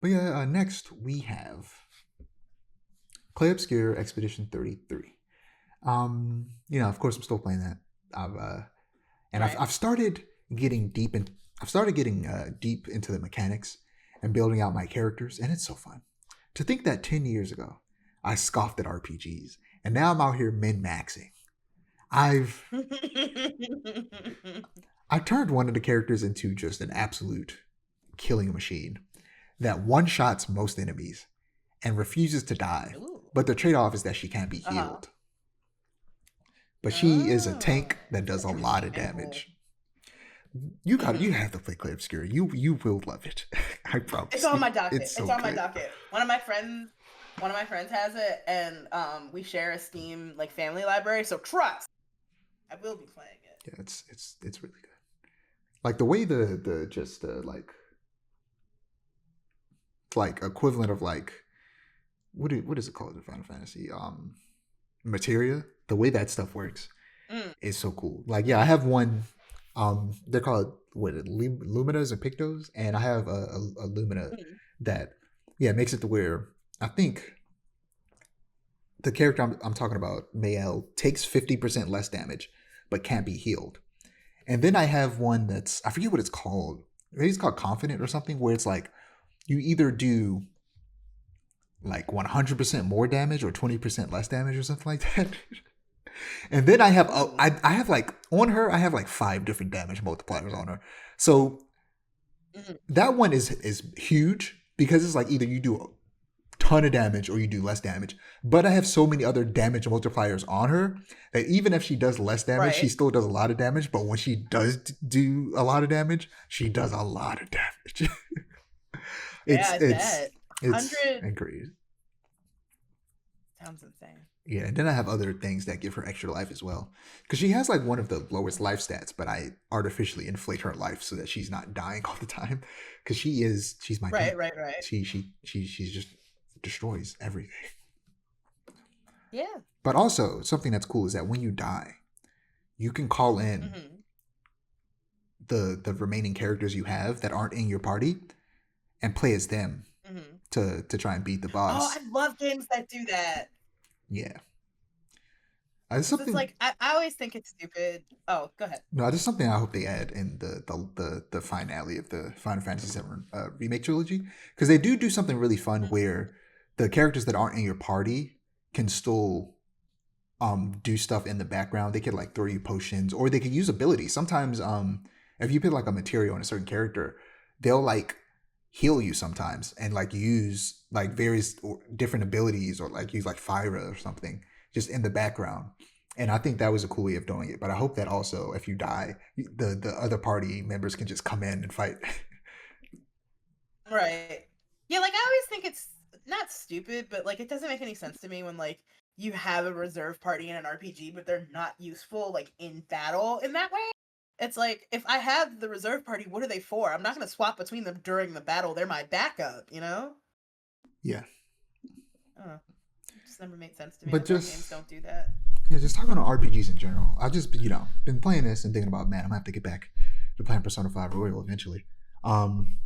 But yeah, next we have Clair Obscur Expedition 33. Of course, I'm still playing that. I've and I've Right. I've started getting deep in. I've started getting deep into the mechanics and building out my characters, and it's so fun. To think that 10 years ago, I scoffed at RPGs, and now I'm out here min maxing. I've I turned one of the characters into just an absolute killing machine that one shots most enemies and refuses to die. Ooh. But the trade off is that she can't be Uh-huh. healed. But she is a tank Oh, that that's does an a lot interesting of angle. damage. You Hmm. have to play Clay Obscura. You will love it. I It's promise on you. my It's docket. It's so on my good. docket. One of my friends has it, and we share a Steam like family library. So trust, I will be playing it. Yeah, it's really good. Like the way the just like equivalent of like what is it called in Final Fantasy? Materia. The way that stuff works Mm, is so cool. Like yeah, I have one. They're called what Luminas and Pictos, and I have a Lumina mm. that yeah makes it to where I think the character I'm talking about, Mael, takes 50% less damage, but can't be healed. And then I have one that's I forget what it's called. Maybe it's called Confident or something, where it's like you either do like 100% more damage or 20% less damage or something like that. And then I have Ooh. I have like on her I have like five different damage multipliers on her. So Mhm. that one is huge because it's like either you do a ton of damage or you do less damage. But I have so many other damage multipliers on her that even if she does less damage, she Right. still does a lot of damage. But when she does do a lot of damage, she does a lot of damage. Yeah, it's I it's bet. it's 100 crazy. sounds insane. Yeah, and then I have other things that give her extra life as well. Because she has like one of the lowest life stats, but I artificially inflate her life so that she's not dying all the time. Because she's my Right, tank. right, right. She's just destroys everything. Yeah. But also something that's cool is that when you die, you can call in Hmm. the remaining characters you have that aren't in your party and play as them Hmm. to try and beat the Oh, boss. I love games that do that. Yeah, it's Because it's something. like I always think it's stupid. Oh, go ahead. No, there's something I hope they add in the finale of the Final Fantasy VII remake trilogy because they do something really fun Hmm. where the characters that aren't in your party can still do stuff in the background. They could like throw you potions or they could use abilities. Sometimes if you put like a material on a certain character, they'll like heal you sometimes and like use like various or different abilities or like use like fire or something just in the background. And I think that was a cool way of doing it. But I hope that also if you die, the other party members can just come in and fight. Right. Yeah, like I always think it's not stupid, but like it doesn't make any sense to me when like you have a reserve party in an RPG, but they're not useful like in battle in that way. It's like if I have the reserve party, what are they for? I'm not going to swap between them during the battle. They're my backup, you know? Yeah. I don't know. It just never made sense to me But that's why games just don't do that. yeah, just talking on RPGs in general. I just been playing this and thinking about man, I'm gonna have to get back to playing Persona 5 Royal eventually. Um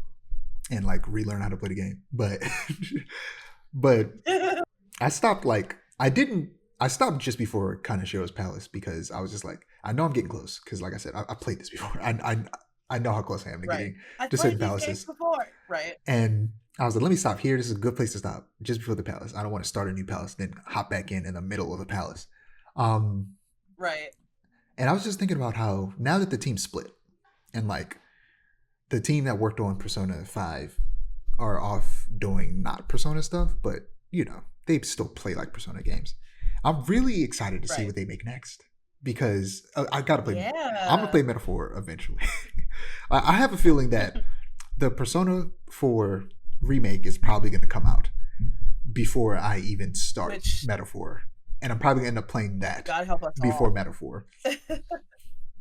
and like relearn how to play the game. But but I stopped like I stopped just before Kanashiro's Palace because I was just like I know I'm getting close because like I said I played this before. I know how close I am to Right. getting I to certain played these games palaces. before. Right. And I was like, let me stop here. This is a good place to stop just before the palace. I don't want to start a new palace, then hop back in the middle of the palace. Um, Right. and I was just thinking about how now that the team split and like the team that worked on Persona 5 are off doing not Persona stuff, but they still play like Persona games. I'm really excited to see Right. what they make next because I gotta play. I'm gonna Yeah. play Metaphor eventually. I have a feeling that the Persona 4 remake is probably gonna come out before I even start Which Metaphor, and I'm probably gonna end up playing that God help us before all. Metaphor.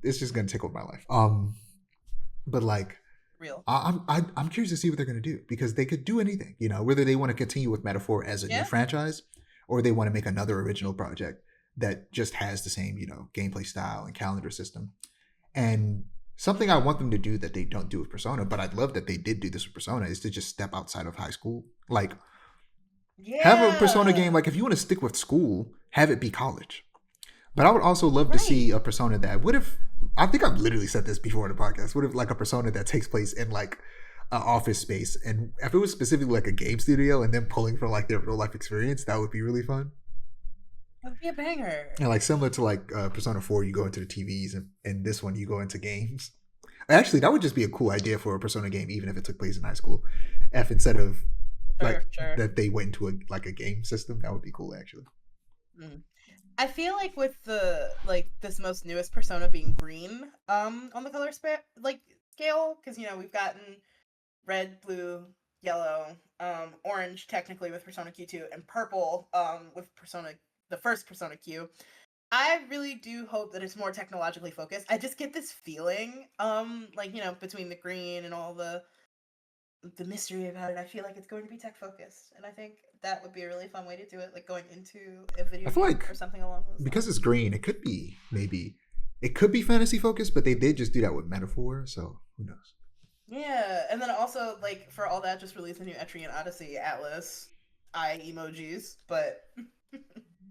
It's just gonna take over my life. But like Real. I'm curious to see what they're going to do because they could do anything, whether they want to continue with Metaphor as a new Yeah. franchise or they want to make another original project that just has the same, gameplay style and calendar system. And something I want them to do that they don't do with Persona, but I'd love that they did do this with Persona, is to just step outside of high school. Like, have a Persona Yeah. game, like, if you want to stick with school, have it be college. But I would also love to see Right. a Persona that, what if, I think I've literally said this before in the podcast, what if, like, a Persona that takes place in, like, an office space, and if it was specifically like a game studio and then pulling from, like, their real life experience, that would be really fun. That'd be a banger. And, like, similar to, like, Persona 4, you go into the TVs, and this one, you go into games. Actually, that would just be a cool idea for a Persona game, even if it took place in high school. If instead of, Sure, like, sure. that they went into a game system, that would be cool, actually. Mm. I feel like with the like this most newest Persona being green, on the color like scale, because we've gotten red, blue, yellow, orange technically with Persona Q2, and purple with Persona the first Persona Q. I really do hope that it's more technologically focused. I just get this feeling, like between the green and all the mystery about it, I feel like it's going to be tech focused, and I think that would be a really fun way to do it, like going into a I video feel game like or something along those because it's lines. green, it could be maybe it could be fantasy focused, but they did just do that with metaphor, so who knows? Yeah, and then also like for all that, just release a new Etrian Odyssey Atlas eye emojis, but